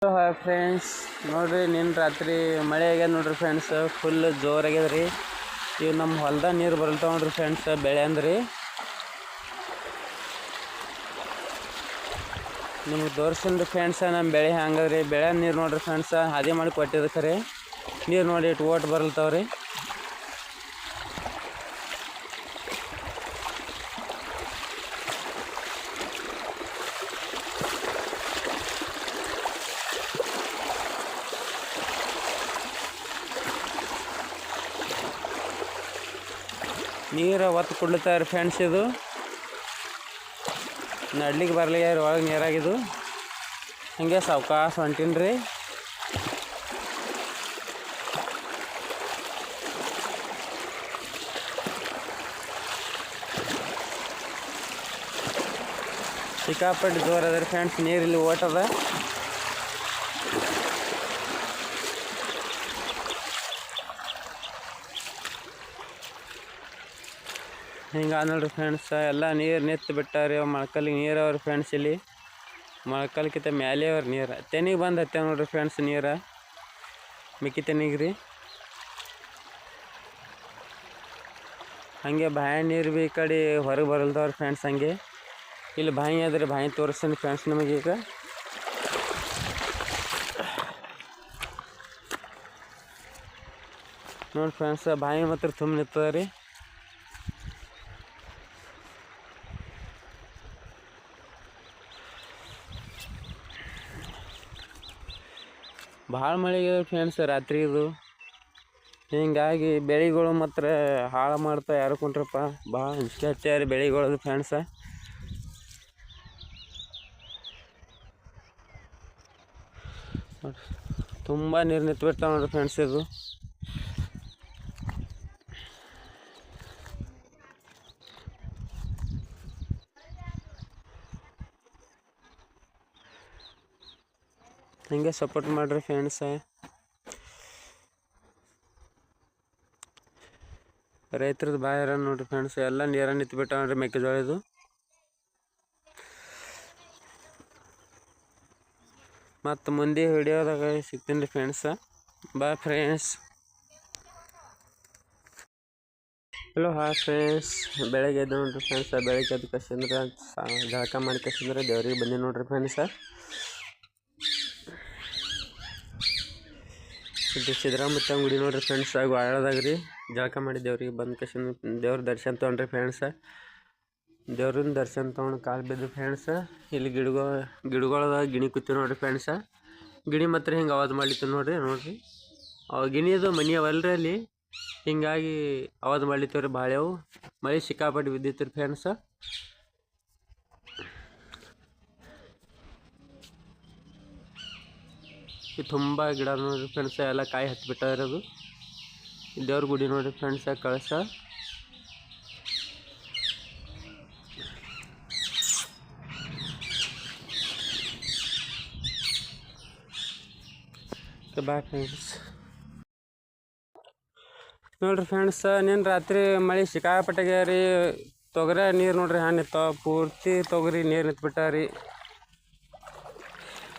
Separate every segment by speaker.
Speaker 1: Hi friends, ನೋಡ್ರಿ ನಿನ್ನ ರಾತ್ರಿ ಮಳೆ ಆಗ್ಯದ ನೋಡ್ರಿ ಫ್ರೆಂಡ್ಸ್. ಫುಲ್ ಜೋರಾಗ್ಯದ ರೀ. ಇವು ನಮ್ಮ ಹೊಲ್ದಾಗ ನೀರು ಬರಲ್ತಾವ ನೋಡ್ರಿ ಫ್ರೆಂಡ್ಸ್. ಬೆಳೆ ಅಂದ್ರಿ ನಿಮ್ಗೆ ತೋರಿಸ್ತೀನಿ ಫ್ರೆಂಡ್ಸ ನಮ್ಮ ಬೆಳೆ ಹಂಗದ್ರಿ. ಬೆಳೆ ನೀರು ನೋಡ್ರಿ ಫ್ರೆಂಡ್ಸ, ಹಾದಿ ಮಾಡಿ ಕೊಟ್ಟಿದ್ದ ಖರೆ ನೀರು ನೋಡಿ ಇಟ್ಟು ಓಟ್ ಬರಲ್ತಾವ್ರಿ. ನೀರು ಒತ್ತು ಕೊಡ್ಲತ್ತಾರೆ ಫ್ರೆಂಡ್ಸ್. ಇದು ನಡ್ಲಿಕ್ಕೆ ಬರ್ಲಿಕ್ಕೆ ಒಳಗೆ ನೀರಾಗಿದ್ದು ಹಿಂಗೆ ಸಾವ್ಕಾಸ ಹೊಂಟೀನಿ ರೀ. ಸಿಕ್ಕಾಪಟ್ಟೆ ಜೋರು ಅದ ರೀ ಫ್ರೆಂಡ್ಸ್. ನೀರಿಲ್ಲಿ ಓಟದ. ಹಿಂಗೆ ನೋಡ್ರಿ ಫ್ರೆಂಡ್ಸ್, ಎಲ್ಲ ನೀರು ನಿಂತು ಬಿಟ್ಟಾರಿ. ಮೊಳಕಲ್ಲಿಗೆ ನೀರು ಅವ್ರಿ ಫ್ರೆಂಡ್ಸ್. ಇಲ್ಲಿ ಮೊಳಕಲ್ಕಿಂತ ಮ್ಯಾಲೆ ಅವ್ರಿ ನೀರು. ತೆನಿಗೆ ಬಂದು ಹತ್ತೇವೆ ನೋಡ್ರಿ ಫ್ರೆಂಡ್ಸ್ ನೀರು. ಮಿಕ್ಕಿ ತೆನಿಗೆ ರೀ. ಹಾಗೆ ಬಾಯಿ ನೀರು ಭೀ ಈ ಕಡೆ ಹೊರಗೆ ಬರಲ್ದವ್ರಿ ಫ್ರೆಂಡ್ಸ್. ಹಂಗೆ ಇಲ್ಲಿ ಬಾಯಿ ಅದ್ರಿ, ಬಾಯಿ ತೋರಿಸ್ತೀನಿ ಫ್ರೆಂಡ್ಸ್ ನಮಗೆ. ಈಗ ನೋಡಿ ಫ್ರೆಂಡ್ಸ್, ಬಾಯಿ ಮಾತ್ರ ತುಂಬ ನಿಂತದ ರೀ. ಭಾಳ ಮಳೆ ಆಗ್ಯದ ಫ್ರೆಂಡ್ಸ್ ರಾತ್ರಿ. ಇದು ಹಿಂಗಾಗಿ ಬೆಳೆಗಳು ಮಾತ್ರ ಹಾಳು ಮಾಡ್ತಾ ಯಾರು ಕುಂಟ್ರಪ್ಪ. ಭಾಳ ಹಿಂಸೆ ಹಚ್ಚಾರಿ ಬೆಳೆಗಳದು ಫ್ರೆಂಡ್ಸ. ತುಂಬ ನೀರು ನಿಂತು ಬಿಡ್ತಾವೆ ನೋಡ್ರಿ ಫ್ರೆಂಡ್ಸ್. ಇದು ಹಿಂಗೆ ಸಪೋರ್ಟ್ ಮಾಡಿರಿ ಫ್ರೆಂಡ್ಸ. ರೈತರದ್ದು ಬಾಯಾರ ನೋಡ್ರಿ ಫ್ರೆಂಡ್ಸ್. ಎಲ್ಲ ನೀರ ನಿಂತು ಬಿಟ್ಟಾವ ನೋಡ್ರಿ ಮೆಕ್ಕೆಜೋಳದು. ಮತ್ತು ಮುಂದೆ ವಿಡಿಯೋದಾಗ ಸಿಗ್ತೀನಿ ರೀ friends. Bye friends. Hello hi friends, ಬೆಳಗ್ಗೆ ಎದ್ದು ನೋಡ್ರಿ ಫ್ರೆಂಡ್ಸ. ಬೆಳಗ್ಗೆ ಎದ್ದು ಕಸಿಂದ್ರೆ ಜಳಕ ಮಾಡಿ ಕಸಿಂದ್ರೆ ದೇವ್ರಿಗೆ ಬಂದಿ ನೋಡ್ರಿ ಫ್ರೆಂಡ್ಸ. ಇದು ಸಿದ್ದರಾಮಯ್ಯ ಗುಡಿ ನೋಡ್ರಿ ಫ್ರೆಂಡ್ಸ್. ಗೋಳದಾಗ ರೀ ಜಳಕ ಮಾಡಿ ದೇವ್ರಿಗೆ ಬಂದು ಕಸಿಂದ ದೇವ್ರ ದರ್ಶನ ತೊಗೊಂಡ್ರಿ ಫ್ರೆಂಡ್ಸ. ದೇವ್ರನ್ನ ದರ್ಶನ ತೊಗೊಂಡು ಕಾಲು ಬಿದ್ದು ಫ್ರೆಂಡ್ಸ. ಇಲ್ಲಿ ಗಿಡಗಳದಾಗ ಗಿಣಿ ಕೂತೀವಿ ನೋಡ್ರಿ ಫ್ರೆಂಡ್ಸ. ಗಿಣಿ ಮಾತ್ರ ಹಿಂಗೆ ಆವಾಜ್ ಮಾಡ್ಲಿತ್ತು ನೋಡ್ರಿ. ಅವು ಗಿಣಿದು ಮನೆ ಅವಲ್ರಿ ಅಲ್ಲಿ, ಹಿಂಗಾಗಿ ಆವಾಜ್ ಮಾಡ್ಲಿತ್ತವ್ರಿ. ಭಾಳೆವು ಮಳೆ ಸಿಕ್ಕಾಪಟ್ಟು ಬಿದ್ದಿತ್ತು ರೀ ಫ್ರೆಂಡ್ಸ. ತುಂಬ ಗಿಡ ನೋಡ್ರಿ ಫ್ರೆಂಡ್ಸ. ಎಲ್ಲ ಕಾಯಿ ಹತ್ತಿ ಬಿಟ್ಟಿರೋದು. ದೇವ್ರ ಗುಡಿ ನೋಡ್ರಿ ಫ್ರೆಂಡ್ಸ. ಕಳಸ ಬಾಯ್ ಫ್ರೆಂಡ್ಸ್. ನೋಡ್ರಿ ಫ್ರೆಂಡ್ಸ, ನಿನ್ನ ರಾತ್ರಿ ಮಳೆ ಸಿಕ್ಕಾಪಟ್ಟಾಗ್ಯಾವ ರೀ. ತೊಗರಿ ನೀರು ನೋಡ್ರಿ ಹಾಂ ನಿಂತಾವ. ಪೂರ್ತಿ ತೊಗರಿ ನೀರು ನಿಂತ್ಬಿಟ್ಟಾವ ರೀ.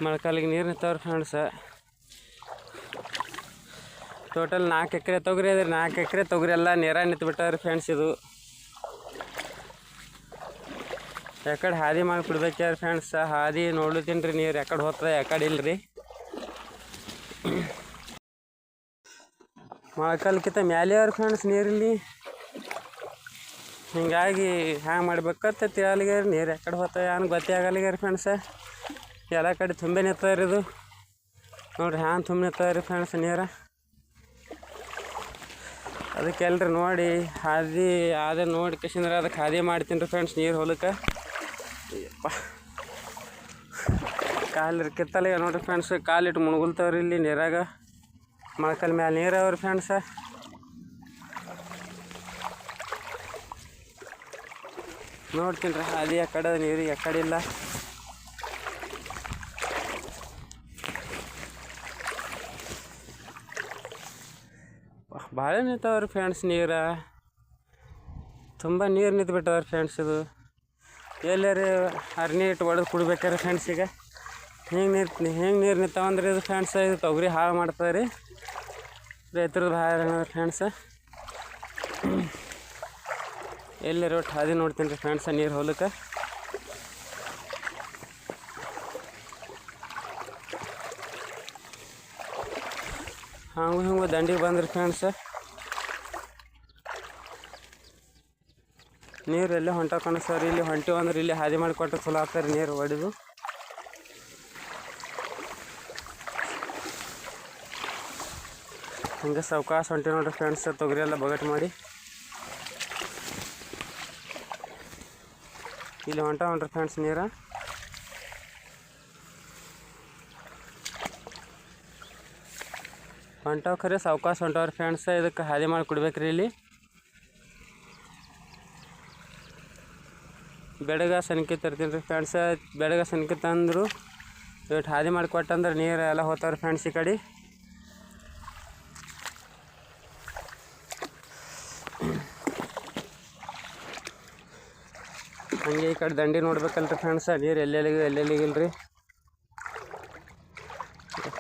Speaker 1: ಮೊಳಕಾಲಿಗೆ ನೀರು ನಿಂತಾವ್ರಿ ಫ್ರೆಂಡ್ಸ. ಟೋಟಲ್ 4 ಎಕರೆ ತೊಗರಿ ಅದ್ರಿ. 4 ಎಕರೆ ತೊಗರಿ ಎಲ್ಲ ನೀರಾಗ ನಿಂತ್ಬಿಟ್ಟಾವ್ರಿ ಫ್ರೆಂಡ್ಸ್. ಇದು ಯಾಕಡೆ ಹಾದಿ ಮಾಡಿ ಬಿಡ್ಬೇಕ್ಯಾರ ಫ್ರೆಂಡ್ಸ. ಹಾದಿ ನೋಡ್ಲತ್ತೀನಿ ರೀ. ನೀರು ಯಾಕಡೆ ಹೋಗ್ತದೆ ಯಾಕಡೆ ಇಲ್ಲ ರೀ. ಮೊಳಕಾಲ್ಕಿಂತ ಮ್ಯಾಲೆ ಅವ್ರಿ ಫ್ರೆಂಡ್ಸ್ ನೀರಿಲ್ಲಿ. ಹಿಂಗಾಗಿ ಹ್ಯಾಂಗೆ ಮಾಡ್ಬೇಕಂತ ತಿಳಿಯಾಲಿಗ್ಯಾರ. ನೀರು ಯಾಕಡೆ ಹೋಗ್ತಾವೆ ಏನು ಗೊತ್ತೇ ಆಗಲ್ಲಿಗ್ಯಾರ ಫ್ರೆಂಡ್ಸ. ಎಲ್ಲ ಕಡೆ ತುಂಬೆ ನಿಂತದ್ರಿ. ಇದು ನೋಡ್ರಿ ಹ್ಯಾಂಗೆ ತುಂಬ ನಿಂತದ್ರಿ ಫ್ರೆಂಡ್ಸ್ ನೀರು. ಅದಕ್ಕೆ ಎಲ್ರಿ ನೋಡಿ ಹಾದಿ ಅದೇ ನೋಡಿ ಕಸಿಂದ್ರೆ ಅದಕ್ಕೆ ಹಾದಿ ಮಾಡ್ತೀನಿ ರೀ ಫ್ರೆಂಡ್ಸ್ ನೀರು ಹೊಲಕ್ಕೆ. ಕಾಲು ಕಿತ್ತಲ್ಲ ನೋಡ್ರಿ ಫ್ರೆಂಡ್ಸ್, ಕಾಲಿಟ್ಟು ಮುಣಗುಲ್ತವ್ರಿ ಇಲ್ಲಿ ನೀರಾಗ. ಮೊಳಕಲ್ ಮ್ಯಾಲೆ ನೀರು ಅವ್ರಿ ಫ್ರೆಂಡ್ಸ. ನೋಡ್ತೀನಿ ರೀ ಅದು ಎಕಡೆ ನೀರು ಎಕಡೆ ಇಲ್ಲ. ಭಾಳ ನಿಂತವ್ರಿ ಫ್ರೆಂಡ್ಸ್, ನೀರು ತುಂಬ ನೀರು ನಿಂತು ಬಿಟ್ಟವ್ರಿ ಫ್ರೆಂಡ್ಸ್. ಇದು ಎಲ್ಲಾರಿ ಅರ್ನಿ ಇಟ್ಟು ಹೊಡೆದು ಕುಡ್ಬೇಕಾರೆ ಫ್ರೆಂಡ್ಸ್. ಈಗ ಹೆಂಗೆ ನೀರು ನಿಂತಾವಂದ್ರೆ ಇದು ಫ್ರೆಂಡ್ಸ್, ಇದು ತೊಗರಿ ಹಾಳು ಮಾಡ್ತದೆ ರೀ ರೈತರದ್ದು ಭಾಳ ಫ್ರೆಂಡ್ಸ್. ಎಲ್ಲರೂ ಒಟ್ಟು ಹಾದಿ ನೋಡ್ತೀನಿ ರೀ ಫ್ರೆಂಡ್ಸ ನೀರು ಹೊಲಕ್ಕೆ. ಹಂಗೂ ಹಿಂಗೆ ದಂಡಿಗೆ ಬಂದ್ರಿ ಫ್ರೆಂಡ್ಸ. ನೀರು ಎಲ್ಲೇ ಹೊಂಟಕೊಂಡು ಸರ್, ಇಲ್ಲಿ ಹೊಂಟಿವಿ ಅಂದ್ರೆ ಇಲ್ಲಿ ಹಾದಿ ಮಾಡಿಕೊಟ್ರೆ ಚಲೋ ಆಗ್ತಾರೆ ನೀರು ಹೊಡೆದು. ಹಂಗೆ ಸಾವ್ಕಾಶ ಹೊಂಟಿವಿ ನೋಡ್ರಿ ಫ್ರೆಂಡ್ಸ್, ತೊಗರಿ ಎಲ್ಲ ಬಗಟ್ ಮಾಡಿ ಇಲ್ಲಿ ಹೊಂಟ ನೋಡ್ರಿ ಫ್ರೆಂಡ್ಸ್ ನೀರು. ಹೊಂಟಾವ್ ಖರೆ ಸಾವ್ಕಾಶ ಹೊಂಟವ್ರಿ ಫ್ರೆಂಡ್ಸ್. ಇದಕ್ಕೆ ಹಾದಿ ಮಾಡಿ ಕೊಡ್ಬೇಕ್ರಿ. ಇಲ್ಲಿ ಬೆಳಗ್ಗೆ ಸನಿಕೆ ತರ್ತೀನಿ ರೀ ಫ್ರೆಂಡ್ಸ. ಬೆಳಗ್ಗೆ ಸನಿಕೆ ತಂದರು ಇವತ್ತು ಹಾದಿ ಮಾಡಿ ಕೊಟ್ಟಂದ್ರೆ ನೀರು ಎಲ್ಲ ಹೋಗ್ತಾವ್ರಿ ಫ್ರೆಂಡ್ಸ್ ಈ ಕಡೆ. ಹಂಗೆ ಈ ಕಡೆ ದಂಡಿ ನೋಡ್ಬೇಕಲ್ರಿ ಫ್ರೆಂಡ್ಸ, ನೀರು ಎಲ್ಲೆಲ್ಲಿಗಿಲ್ಲ ರೀ.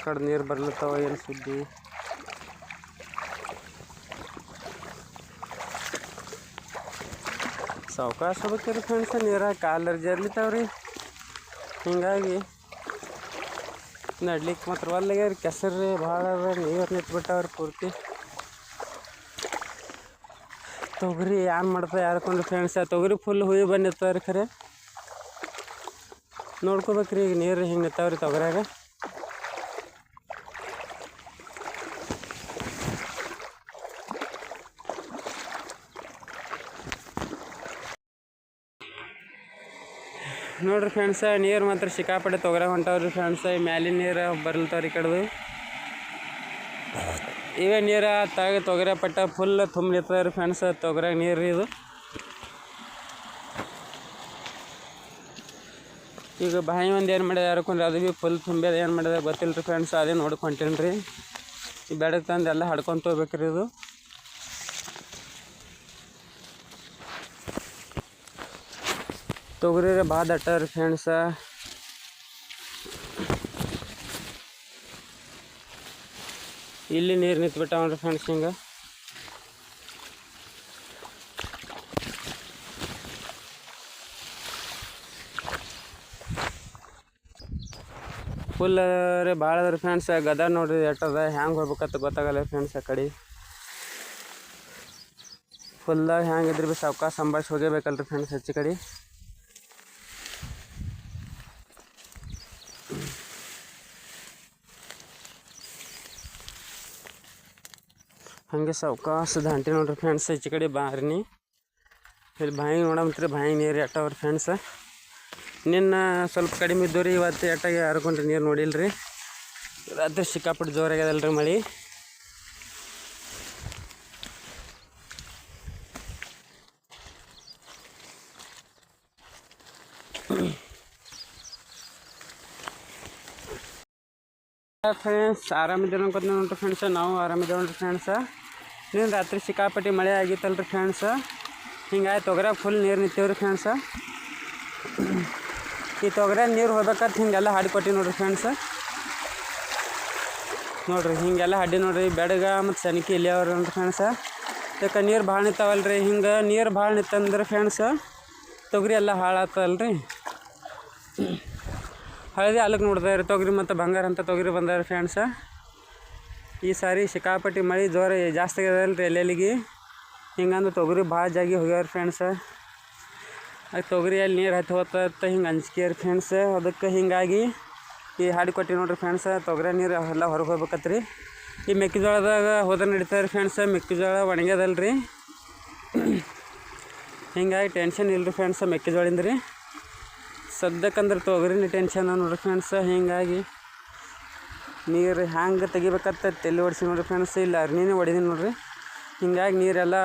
Speaker 1: ಕಡೆ ನೀರು ಬರ್ಲತ್ತಾವ ಏನು ಸುದ್ದಿ. ಸಾವ್ಕಾಶ ಹೋಗ್ಬೇಕ್ರಿ ಫ್ರೆಂಡ್ಸ, ನೀರಾಗ ಕಾಲರ್ ಜರ್ಲಿತಾವ್ರಿ. ಹಿಂಗಾಗಿ ನಡ್ಲಿಕ್ಕೆ ಮಾತ್ರ ಒಲ್ಲಾಗ್ಯಾರ. ಕೆಸರು ಭಾಳ ನೀರು ನಿಂತ್ಬಿಟ್ಟವ್ರಿ ಪೂರ್ತಿ. ತೊಗರಿ ಏನು ಮಾಡ್ತಾರೆ ಯಾರಕೊಂಡ್ರಿ ಫ್ರೆಂಡ್ಸ. ತೊಗರಿ ಫುಲ್ ಹುಯಿ ಬಂದು ನಿಂತವ್ರಿ ಖರೆ. ನೋಡ್ಕೋಬೇಕ್ರಿ ಈಗ ನೀರು ಹಿಂಗೆ ನಿಂತಾವ್ರಿ ತೊಗರಿಯಾಗ. ನೋಡ್ರಿ ಫ್ರೆಂಡ್ಸ, ನೀರು ಮಾತ್ರ ಸಿಕ್ಕಾಪಟ್ಟೆ ತೊಗರಿ ಹೊಂಟವ್ರಿ ಫ್ರೆಂಡ್ಸ. ಈ ಮ್ಯಾಲಿನ ನೀರು ಬರ್ಲತ್ತವ್ರಿ ಈ ಕಡೆದು. ಇವೇ ನೀರು ತಾಗ ತೊಗರಿ ಪಟ್ಟ ಫುಲ್ ತುಂಬ ನಿಂತದ್ರಿ ಫ್ರೆಂಡ್ಸ್. ತೊಗರಿಯಾಗ ನೀರು ಇದು ಈಗ ಬಾಯಿ ಒಂದು ಏನು ಮಾಡಿದೆ ಯಾರಕೊಂಡ್ರಿ, ಅದು ಭೀ ಫುಲ್ ತುಂಬ್ಯದ. ಏನು ಮಾಡಿದೆ ಗೊತ್ತಿಲ್ಲ ರೀ ಫ್ರೆಂಡ್ಸ್, ಅದೇ ನೋಡ್ಕೊಂಟೇನಿ ರೀ. ಈ ಬೆಳಗ್ಗೆ ತಂದು ಎಲ್ಲ ಹಡ್ಕೊಂತ ಹೋಗ್ಬೇಕ್ರಿ. ಇದು ತೊಗರಿ ಭಾಳ ದಟ್ಟ ರೀ ಫ್ರೆಂಡ್ಸ. ಇಲ್ಲಿ ನೀರು ನಿಂತ್ಬಿಟ್ಟಾವ್ರಿ ಫ್ರೆಂಡ್ಸ್. ಹಿಂಗೆ ಫುಲ್ ರೀ ಭಾಳ ಅದ ರೀ ಫ್ರೆಂಡ್ಸ್. ಗದ ನೋಡ್ರಿ ಎಟ್ಟದ, ಹ್ಯಾಂಗೆ ಹೋಗ್ಬೇಕಂತ ಗೊತ್ತಾಗಲ್ಲ ಫ್ರೆಂಡ್ಸ್. ಆ ಕಡೆ ಫುಲ್ಲಾಗಿ ಹ್ಯಾಂಗಿದ್ರೆ ಭೀ ಸಾವ್ಕಾಶ ಸಂಭಾಳಿಸಿ ಹೋಗಬೇಕಲ್ರಿ ಫ್ರೆಂಡ್ಸ್ ಹೆಚ್ಚು ಕಡೆ. ಹಾಗೆ ಸಾವ್ಕಾಶ ದಾಂಟಿ ನೋಡ್ರಿ ಫ್ರೆಂಡ್ಸ್ ಹೆಚ್ಚು ಕಡೆ ಬಾರಿನಿ. ಇಲ್ಲಿ ಬಾಯಿ ನೋಡಂತ್ರಿ, ಬಾಯಿ ನೀರು ಎಟ್ಟವ್ರಿ ಫ್ರೆಂಡ್ಸ್. ನಿನ್ನ ಸ್ವಲ್ಪ ಕಡಿಮೆ ಇದ್ದವು ರೀ, ಇವತ್ತು ಎಟ್ಟಾಗಿ ಹರ್ಕೊಂಡ್ರಿ ನೀರು ನೋಡಿಲ್ಲ ರೀ. ರಾತ್ರಿ ಸಿಕ್ಕಾಪಟ್ಟು ಜೋರಾಗ್ಯದಲ್ಲ ರೀ ಮಳೆ. ಫ್ರೆಂಡ್ಸ್ ಆರಾಮಿದ್ದೀರ ಅನ್ಕೋತ ನೋಡ್ರಿ ಫ್ರೆಂಡ್ಸ. ನಾವು ಆರಾಮಿದ್ದೇವೆ ನೋಡ್ರಿ ಫ್ರೆಂಡ್ಸ. ನೀನು ರಾತ್ರಿ ಸಿಕ್ಕಾಪಟ್ಟಿ ಮಳೆ ಆಗಿತ್ತಲ್ರಿ ಫ್ರೆಂಡ್ಸ. ಹಿಂಗಾಗಿ ತೊಗರಾಗ ಫುಲ್ ನೀರು ನಿಂತೀವ್ರಿ ಫ್ರೆಂಡ್ಸ. ಈ ತೊಗರಾಗ ನೀರು ಹೋಗ್ಬೇಕಾದ್ರೆ ಹಿಂಗೆಲ್ಲ ಹಾಡಿ ಕೊಟ್ಟಿವಿ ನೋಡ್ರಿ ಫ್ರೆಂಡ್ಸ. ನೋಡಿರಿ ಹಿಂಗೆಲ್ಲ ಹಾಡಿ ನೋಡಿರಿ. ಬೆಳಗ ಮತ್ತು ಸನಿಕೆ ಇಲ್ಲಿ ಅವ್ರಿ ನೋಡ್ರಿ ಫ್ರೆಂಡ್ಸ. ಯಾಕೆ ನೀರು ಭಾಳ ನಿಂತಾವಲ್ಲ ರೀ. ಹಿಂಗೆ ನೀರು ಭಾಳ ನಿಂತಂದ್ರೆ ಫ್ರೆಂಡ್ಸ ತೊಗರಿ ಎಲ್ಲ ಹಾಳಾಗ್ತದಲ್ಲ ರೀ. ಹಳದಿ ಅಲ್ಲಕ್ಕೆ ನೋಡ್ತಾರೆ ತೊಗರಿ ಮತ್ತು ಬಂಗಾರ ಅಂತ ತೊಗರಿ ಬಂದಾರೆ ಫ್ರೆಂಡ್ಸ. ಈ ಸಾರಿ ಸಿಕ್ಕಾಪಟ್ಟಿ ಮಳೆ ಜೋರ ಜಾಸ್ತಿ ಆಗ್ಯದಲ್ಲ ರೀ ಎಲ್ಲೆಲ್ಲಿಗೆ. ಹಿಂಗಂದ್ರೆ ತೊಗರಿ ಭಾಳ ಜಾಗಿ ಹೋಗ್ಯಾರ ಫ್ರೆಂಡ್ಸ. ಅದು ತೊಗರಿಯಲ್ಲಿ ನೀರು ಹತ್ತಿ ಹೋಗ್ತಾ ಹಿಂಗೆ ಅಂಜಿಕೆ ರೀ ಫ್ರೆಂಡ್ಸ. ಅದಕ್ಕೆ ಹಿಂಗಾಗಿ ಈ ಹಾಡಿ ಕೊಟ್ಟಿವಿ ನೋಡ್ರಿ ಫ್ರೆಂಡ್ಸ. ತೊಗರಿ ನೀರು ಎಲ್ಲ ಹೊರಗೆ ಹೋಗ್ಬೇಕತ್ರಿ. ಈ ಮೆಕ್ಕೆಜೋಳದಾಗ ಹೋದ್ರೆ ನಡೀತಾರೆ ಫ್ರೆಂಡ್ಸ. ಮೆಕ್ಕೆಜೋಳ ಒಣಗ್ಯದಲ್ಲ ರೀ, ಹಿಂಗಾಗಿ ಟೆನ್ಷನ್ ಇಲ್ಲ ರೀ ಫ್ರೆಂಡ್ಸ ಮೆಕ್ಕೆಜೋಳಿಂದ ರೀ. ಸದ್ಯಕ್ಕಂದ್ರೆ ತೊಗರಿನ ಟೆನ್ಷನ್ ನೋಡ್ರಿ ಫ್ರೆಂಡ್ಸ್. ಹೀಗಾಗಿ ನೀರು ಹ್ಯಾಂಗೆ ತೆಗಿಬೇಕಂತ ತಲೆ ಓಡಿಸಿ ನೋಡ್ರಿ ಫ್ರೆಂಡ್ಸ್. ಇಲ್ಲ ಅರ್ನಿನೇ ಹೊಡಿದೀನಿ ನೋಡ್ರಿ. ಹಿಂಗಾಗಿ ನೀರೆಲ್ಲ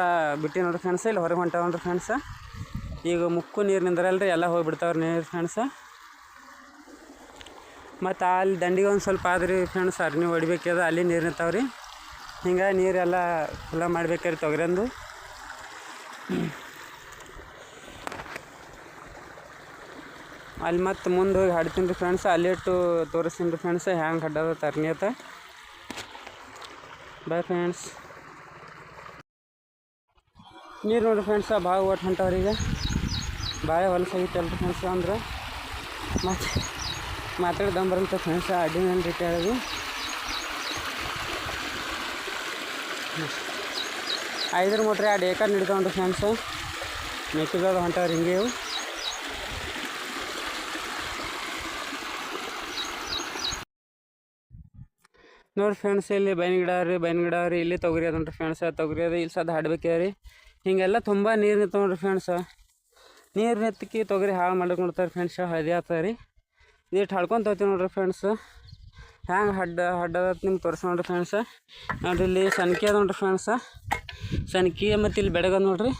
Speaker 1: ಬಿಟ್ಟು ನೋಡ್ರಿ ಫ್ರೆಂಡ್ಸ್. ಇಲ್ಲಿ ಹೊರಗೆ ಹೊಂಟಾವ ನೋಡ್ರಿ ಫ್ರೆಂಡ್ಸ್. ಈಗ ಮುಕ್ಕು ನೀರು ನಿಂದ್ರಲ್ರಿ, ಎಲ್ಲ ಹೋಗಿಬಿಡ್ತಾವ್ರಿ ನೀರು ಫ್ರೆಂಡ್ಸ್. ಮತ್ತು ಅಲ್ಲಿ ದಂಡಿಗೆ ಒಂದು ಸ್ವಲ್ಪ ಆದ್ರಿ ಫ್ರೆಂಡ್ಸ್, ಅರ್ನಿ ಹೊಡಿಬೇಕದ, ಅಲ್ಲಿ ನೀರು ನಿಂತಾವ್ರಿ. ಹಿಂಗಾಗಿ ನೀರೆಲ್ಲ ಫುಲ್ಲ ಮಾಡ್ಬೇಕಾರಿ ತೊಗರಿಂದು. ಅಲ್ಲಿ ಮತ್ತು ಮುಂದೆ ಹೋಗಿ ಹಾಡ್ತೀನಿ ರೀ ಫ್ರೆಂಡ್ಸ್. ಅಲ್ಲಿಟ್ಟು ತೋರಿಸ್ತೀನಿ ರೀ ಫ್ರೆಂಡ್ಸ್ ಹ್ಯಾಂಗೆ ಹಡ್ಡದ ತರ್ನಿ ಅಂತ. Bye friends. ನೀರು ನೋಡಿರಿ ಫ್ರೆಂಡ್ಸ ಭಾಳ ಒಟ್ಟು ಹೊಂಟವ್ರಿ. ಈಗ ಭಾಳ ಹೊಲಸಾಗಿತ್ತಲ್ಲ ರೀ ಫ್ರೆಂಡ್ಸ್. ಅಂದ್ರೆ ಮತ್ತು ಮಾತಾಡ್ದಂಬರಂತ ಫ್ರೆಂಡ್ಸ ಅಡ್ಡಿನ ರೀತಿ ಹೇಳೋದು. 5 ಮೋಟ್ರಿ 2 ಏಕರ್ ಹಿಡಿತಾವ್ರಿ ಫ್ರೆಂಡ್ಸು. ಮೆಕ್ಕೆಜೋಳ ಹೊಂಟವ್ರಿ ಹಿಂಗೆ ಇವು. ನೋಡಿರಿ ಫ್ರೆಂಡ್ಸ್, ಇಲ್ಲಿ ಬೈನ್ ಗಿಡ ರೀ, ಇಲ್ಲಿ ತೊಗರಿ ಅದ ನೋಡ್ರಿ ಫ್ರೆಂಡ್ಸ. ತೊಗರಿ ಅದು ಇಲ್ಲಿ ಸದ ಹಾಡ್ಬೇಕ್ರಿ. ಹೀಗೆಲ್ಲ ತುಂಬ ನೀರು ನಿಂತ ನೋಡ್ರಿ ಫ್ರೆಂಡ್ಸ. ನೀರು ನಿಂತಕ್ಕೆ ತೊಗರಿ ಹಾಳು ಮಾಡಕ್ಕೆ ನೋಡ್ತಾರೆ ಫ್ರೆಂಡ್ಸ. ಹಳದಿ ಆಗ್ತದೆ ರೀ. ಇಟ್ಟು ಹಡ್ಕೊತ ಹೋಗ್ತೀವಿ ನೋಡ್ರಿ ಫ್ರೆಂಡ್ಸ್. ಹ್ಯಾಂಗೆ ಹಡ್ಡದ ನಿಮ್ಗೆ ತೋರಿಸ್ ನೋಡ್ರಿ ಫ್ರೆಂಡ್ಸ. ನೋಡ್ರಿ ಇಲ್ಲಿ ಸನ್ಕಿ ಅದ ನೋಡ್ರಿ ಫ್ರೆಂಡ್ಸ. ಸನ್ಕಿ ಮತ್ತು ಇಲ್ಲಿ ಬೆಳಗದ ನೋಡ್ರಿ.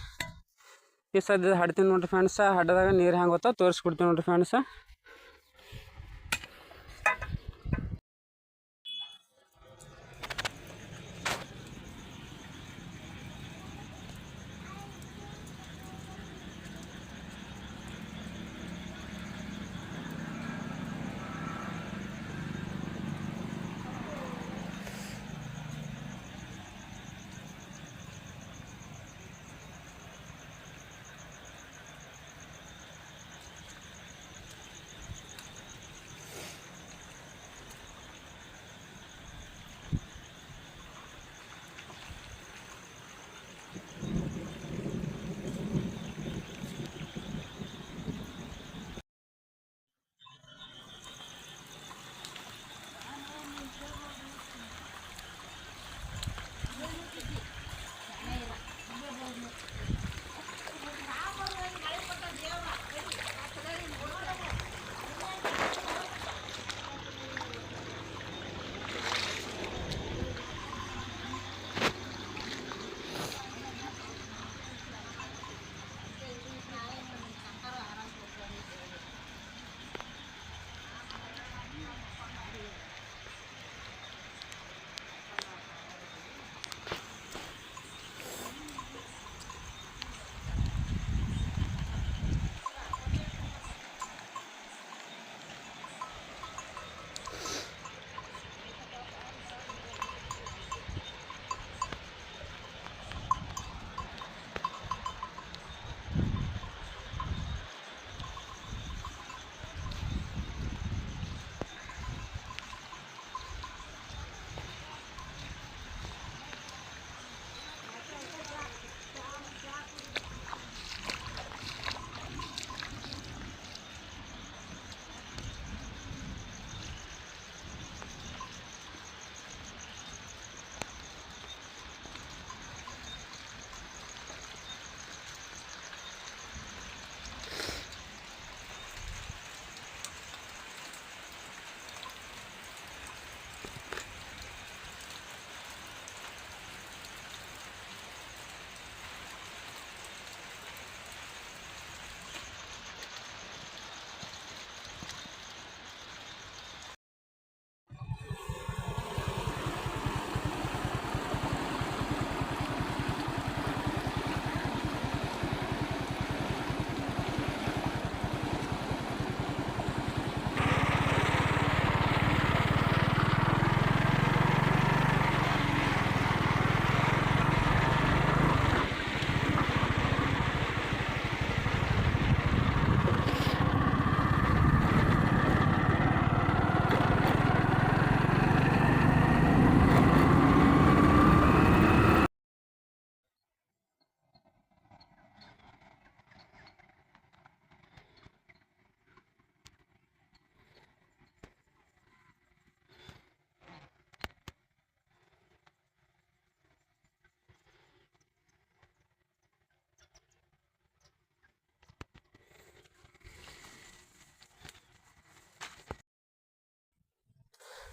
Speaker 1: ಈ ಸದ್ಯ ಹಾಡ್ತೀನಿ ನೋಡ್ರಿ ಫ್ರೆಂಡ್ಸ. ಹಡ್ಡದಾಗ ನೀರು ಹ್ಯಾಂಗೆ ಹೋಗ್ತಾವ ತೋರಿಸ್ಕೊಡ್ತೀನಿ ನೋಡ್ರಿ ಫ್ರೆಂಡ್ಸ.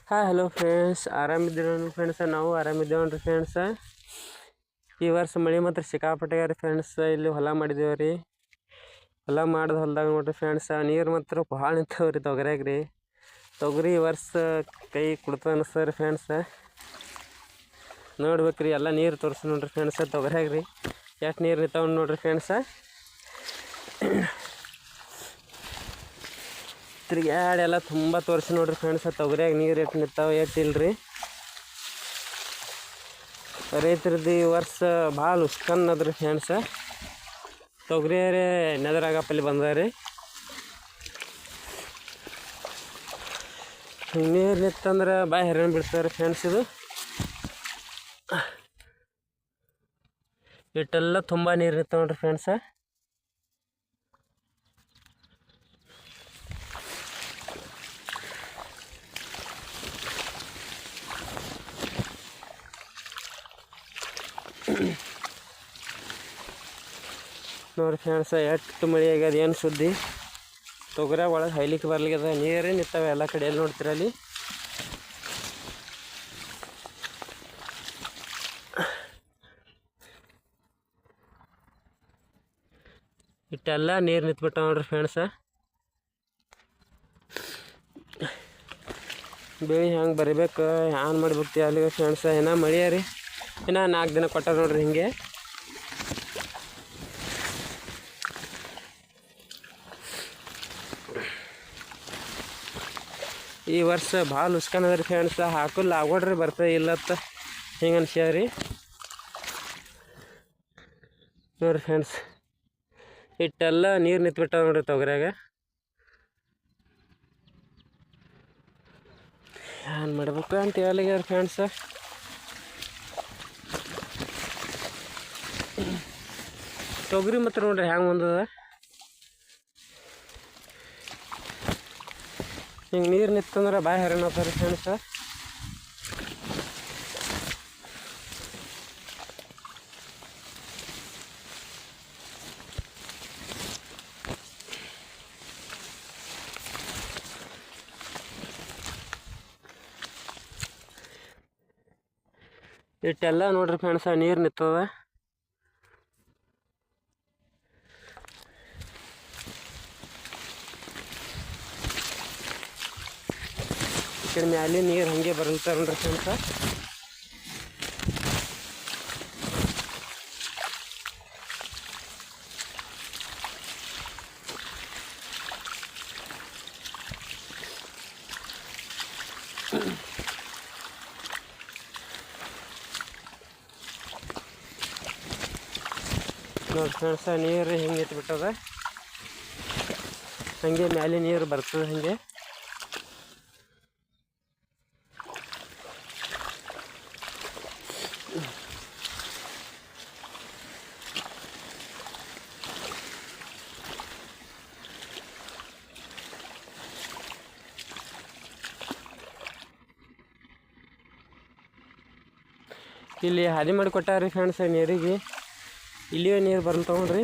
Speaker 1: ಹಾಯ್ ಹಲೋ ಫ್ರೆಂಡ್ಸ್, ಆರಾಮಿದ್ದೀವಿ ಫ್ರೆಂಡ್ಸ. ನಾವು ಆರಾಮಿದ್ದೇವನ್ರಿ ಫ್ರೆಂಡ್ಸ. ಈ ವರ್ಷ ಮಳೆ ಮಾತ್ರ ಸಿಕ್ಕಾಪಟ್ಟೆ ರೀ ಫ್ರೆಂಡ್ಸ್. ಇಲ್ಲಿ ಹೊಲ ಮಾಡಿದ್ದೇವೆ ರೀ. ಹೊಲ ಮಾಡಿದ ಹೊಲ್ದಾಗ ನೋಡ್ರಿ ಫ್ರೆಂಡ್ಸ, ನೀರು ಮಾತ್ರ ಭಾಳ ನಿಂತಾವ್ರಿ ತೊಗರ್ಯಾಗ ರೀ. ತೊಗರಿ ಈ ವರ್ಷ ಕೈ ಕುಡ್ತದೆ ಅನಿಸ್ತದೆ ರೀ ಫ್ರೆಂಡ್ಸ. ನೋಡ್ಬೇಕ್ರಿ, ಎಲ್ಲ ನೀರು ತೋರಿಸಿ ನೋಡ್ರಿ ಫ್ರೆಂಡ್ಸ ತೊಗರ್ಯಾಗ ರೀ. ಎಷ್ಟು ನೀರು ನಿಂತಾವ ನೋಡ್ರಿ ಫ್ರೆಂಡ್ಸ. ತಿರ್ಗ್ಯಾಡಿ ಎಲ್ಲ ತುಂಬ ತೋರಿಸಿ ನೋಡ್ರಿ ಫ್ರೆಂಡ್ಸ ತೊಗರಿಯಾಗ ನೀರು ಎಷ್ಟು ನಿಂತಾವೆ ಎಷ್ಟು ಇಲ್ರಿ. ರೈತರದ್ದು ಈ ವರ್ಷ ಭಾಳ ಉಸ್ಕನ್ ಅದ್ರಿ ಫ್ರೆಂಡ್ಸ. ತೊಗರಿಯರೇ ನೆದರಾಗಪ್ಪಲ್ಲಿ ಬಂದ ರೀ. ನೀರು ನಿಂತಂದ್ರೆ ಬಾಯಿ ಹರಿಣ ಬಿಡ್ತಾರೆ ಫ್ರೆಂಡ್ಸ್. ಇದು ಇಟ್ಟೆಲ್ಲ ತುಂಬ ನೀರು ನಿಂತಾವ ನೋಡ್ರಿ ಫ್ರೆಂಡ್ಸ. ನೋಡ್ರಿ ಫ್ರೆಂಡ್ಸ ಎಷ್ಟು ಮಳೆ ಆಗ್ಯದ, ಏನು ಸುದ್ದಿ. ತೊಗರಿ ಒಳಗೆ ಹೈಲಿಕ್ಕೆ ಬರ್ಲಿಕ್ಕದ, ನೀರೇ ನಿಂತಾವೆ ಎಲ್ಲ ಕಡೆ. ಎಲ್ಲಿ ನೋಡ್ತೀರಲ್ಲಿ ಇಟ್ಟೆಲ್ಲ ನೀರು ನಿಂತ್ಬಿಟ್ಟ ನೋಡ್ರಿ ಫ್ರೆಂಡ್ಸ. ಬೆಳೆ ಹೆಂಗೆ ಬರಿಬೇಕು, ಹ್ಯಾಂಗೆ ಮಾಡ್ಬೇಕು ಅಲ್ಲಿ ಫ್ರೆಂಡ್ಸ. ಏನೋ ಮಳೆ ರೀ, ಇನ್ನೂ 4 ದಿನ ಕೊಟ್ಟಾರ ನೋಡ್ರಿ. ಹಿಂಗೆ ಈ ವರ್ಷ ಭಾಳ ಉಸ್ಕನದ್ರಿ ಫ್ರೆಂಡ್ಸ. ಹಾಕಲ್ಲ ಆಗೋಡ್ರಿ ಬರ್ತದೆ ಇಲ್ಲತ್ತ ಹಿಂಗೆ ಅನ್ಸ್ಯಾರಿ ನೋಡ್ರಿ ಫ್ರೆಂಡ್ಸ್. ಇಟ್ಟೆಲ್ಲ ನೀರು ನಿಂತ್ಬಿಟ್ಟ ನೋಡ್ರಿ ತೊಗರ್ಯಾಗ. ಏನು ಮಾಡ್ಬೇಕು ಅಂತ ಹೇಳಿಗ್ಯಾರ ಫ್ರೆಂಡ್ಸ. ತೊಗರಿ ಮಾತ್ರ ನೋಡ್ರಿ ಹ್ಯಾಂಗೆ ಒಂದದ. ಹಿಂಗೆ ನೀರು ನಿಂತಂದ್ರೆ ಬಾಯಿ ಹರಿಣ ಆಗ್ತಾರೆ ಫ್ರೆಂಡ್ಸ. ಇಟ್ಟೆಲ್ಲ ನೋಡ್ರಿ ಫ್ರೆಂಡ್ಸ ನೀರು ನಿಂತದ. ಈ ಕಡೆ ಮ್ಯಾಲೆ ನೀರು ಹಾಗೆ ಬರಲ್ತಾರೆ ನೋಡ್ರಿ ಫ್ರೆಂಡ್ಸ. ನೋಡಿ ಫ್ರೆಂಡ್ಸ ನೀರು ಹಿಂಗೆ ನಿಂತ್ಬಿಟ್ಟದ. ಹಾಗೆ ಮ್ಯಾಲೆ ನೀರು ಬರ್ತದೆ ಹಾಗೆ. ಇಲ್ಲಿ ಹಾದಿ ಮಾಡಿ ಕೊಟ್ಟಾರಿ ಫ್ರೆಂಡ್ಸ್ ನೀರಿಗೆ. ಇಲ್ಲಿಯೇ ನೀರು ಬರಲ್ಲ ತೊಗೊಂಡ್ರಿ.